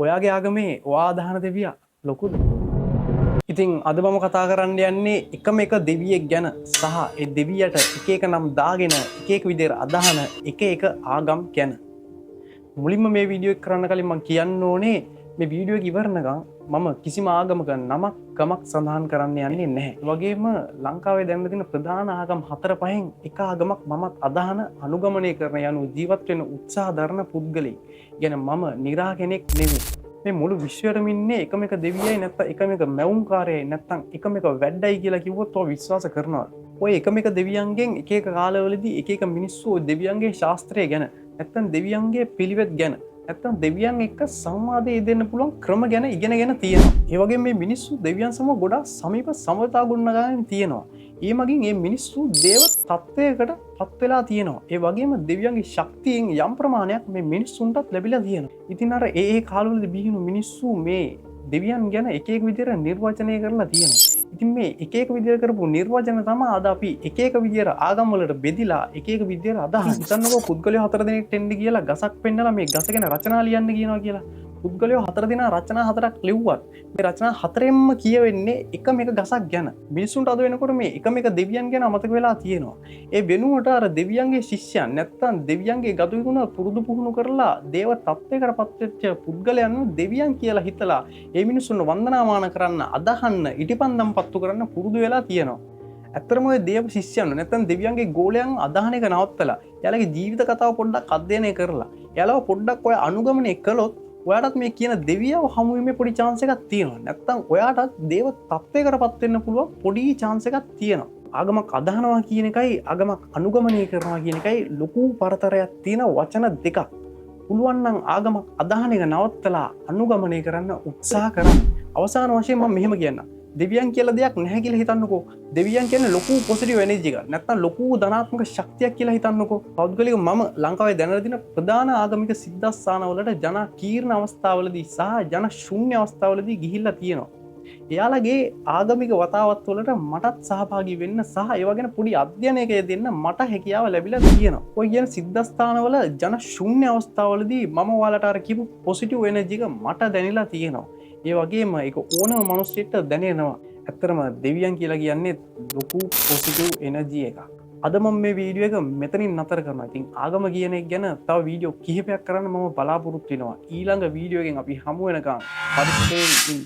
ඔයාගේ ආගමේ ඔයා අදහන දෙවියා ලොකුද? ඉතින් අද මම කතා කරන්න යන්නේ එකම එක දෙවියෙක් ගැන සහ ඒ දෙවියට එක එක නම් දාගෙන එක එක විදිහට අදහන එක එක ආගම් ගැන. මුලින්ම මේ වීඩියෝ එක කරන්න කලින් මම කියන්න ඕනේ මේ වීඩියෝ එක ඉවරනකම් මම කිසිම ආගමක නමක් ගමක් සඳහන් කරන්න යන්නේ නැහැ. ඒ වගේම ලංකාවේ දැන් තියෙන ප්‍රධාන ආගම් 4-5න් එක ආගමක් මමත් අදහන අනුගමනය කරන යනු ජීවත් වෙන උත්සාහ දරන පුද්ගලෙක්. ගැන මම නිරා කෙනෙක් නෙමෙයි. මේ මුළු විශ්වයටම ඉන්නේ එකම එක දෙවියයි නැත්නම් එකම එක මැවුම්කාරයයි නැත්නම් එකම එක වැඩයි කියලා කිව්වොත් ඔය විශ්වාස කරනවා. ඔය එකම එක දෙවියන්ගෙන් එක එක කාලවලදී එක එක මිනිස්සු දෙවියන්ගේ ශාස්ත්‍රය ගැන නැත්නම් දෙවියන්ගේ පිළිවෙත් ගැන නැත්නම් දෙවියන් එක්ක සංවාදය යෙදෙන්න පුළුවන් ක්‍රම ගැන ඉගෙනගෙන තියෙනවා. ඒ වගේම මේ මිනිස්සු දෙවියන් සමග ගොඩාක් සමීප සමතා ගොඩනගාගෙන තියෙනවා. ඒ මගින් මේ මිනිස්සු දේව තත්ත්වයකට පත් වෙලා තියෙනවා. ඒ වගේම දෙවියන්ගේ ශක්තියෙන් යම් ප්‍රමාණයක් මේ මිනිස්සුන්ටත් ලැබිලා තියෙනවා. ඉතින් අර ඒ කාලවලදී බිහිණු මිනිස්සු මේ දෙවියන් ගැන එක එක විදිහට නිර්වචනය කරලා තියෙනවා. ඉතින් මේ එක එක විදිහට කරපු නිර්වචන තමයි අද අපි එක එක විදිහට ආගම් වලට බෙදිලා එක එක විදිහට අදහස්. හිතන්නකෝ පුද්ගලයෝ 4 දෙනෙක් එන්න කියලා ගසක් පෙන්නලා මේ ගස ගැන රචනා ලියන්න කියනවා කියලා. පුද්ගලයෝ 4 දෙනා රචනා 4ක් ලිව්වත් මේ රචනා 4ෙන්ම කියවෙන්නේ එකම එක ගසක් ගැන. මිනිස්සුන්ට අද වෙනකොට මේ එකම එක දෙවියන් ගැන අමතක වෙලා තියෙනවා. ඒ වෙනුවට අර දෙවියන්ගේ ශිෂ්‍යයන් නැත්තම් දෙවියන්ගේ ගතු ගුණ පුරුදු පුහුණු කරලා දේව තත්ත්වයකට පත්වෙච්ච පුද්ගලයන් දෙවියන් කියලා හිතලා ඒ මිනිස්සුන්ව වන්දනාමාන කරන්න, අදහන්න, ඉටිපන්දම් පත්තු කරන්න පුරුදු වෙලා තියෙනවා. ඇත්තටම ඔය දේව ශිෂ්‍යයන් නැත්තම් දෙවියන්ගේ ගෝලයන් අදහන එක නවත්තලා එයාලගේ ජීවිත කතාව පොඩ්ඩක් අධ්‍යයනය කරලා එයාලව පොඩ්ඩක් ඔය අනුගමනය කළොත් ඔයාටත් මේ කියන දෙවියව හමුවීමේ පොඩි chance එකක් තියෙනවා. නැත්තම් ඔයාටත් දේව තත්ත්වයකටපත් වෙන්න පුළුවන් පොඩි chance එකක් තියෙනවා. ආගමක් අදහනවා කියන එකයි ආගමක් අනුගමනය කරනවා කියන එකයි ලොකු පරතරයක් තියෙන වචන දෙකක්. පුළුවන් නම් ආගමක් අදහන එක නවත්තලා අනුගමනය කරන්න උත්සාහ කරන්න. අවසාන වශයෙන් මම මෙහෙම කියන්නම්. දෙවියන් කියලා දෙයක් නැහැ කියලා හිතන්නකෝ. දෙවියන් කියන්නේ ලොකු පොසිටිව් එනර්ජි එකක්. නැත්නම් ලොකු ධනාත්මක ශක්තියක් කියලා හිතන්නකෝ. පෞද්ගලිකව මම ලංකාවේ දැනලා තියෙන ප්‍රධාන ආගමික සිද්ධාස්ථාන වලට ජන කීර්ණ අවස්ථාවලදී සහ ජන ශුන්‍ය අවස්ථාවලදී ගිහිල්ලා තියෙනවා. එයාලගේ ආගමික වතාවත් වලට මටත් සහභාගී වෙන්න සහ ඒවා ගැන පොඩි අධ්‍යයනයක දෙන්න මට හැකියාව ලැබිලා තියෙනවා. ඔය කියන සිද්ධාස්ථානවල ජන ශුන්‍ය අවස්ථාවලදී මම ඔයාලට අර කියපු පොසිටිව් එනර්ජි එක මට දැනෙලා තියෙනවා. ඒ වගේම ඒක ඕනම මිනිස්සෙක්ට දැනෙනවා. ඇත්තටම දෙවියන් කියලා කියන්නේ ලොකු පොසිටිව් එනර්ජි එකක්. අද මම මේ වීඩියෝ එක මෙතනින් නතර කරනවා. ඉතින් ආගම කියන එක ගැන තව වීඩියෝ කිහිපයක් කරන්න මම බලාපොරොත්තු වෙනවා. ඊළඟ වීඩියෝ එකෙන් අපි හමු වෙනකම් පරිස්සමෙන්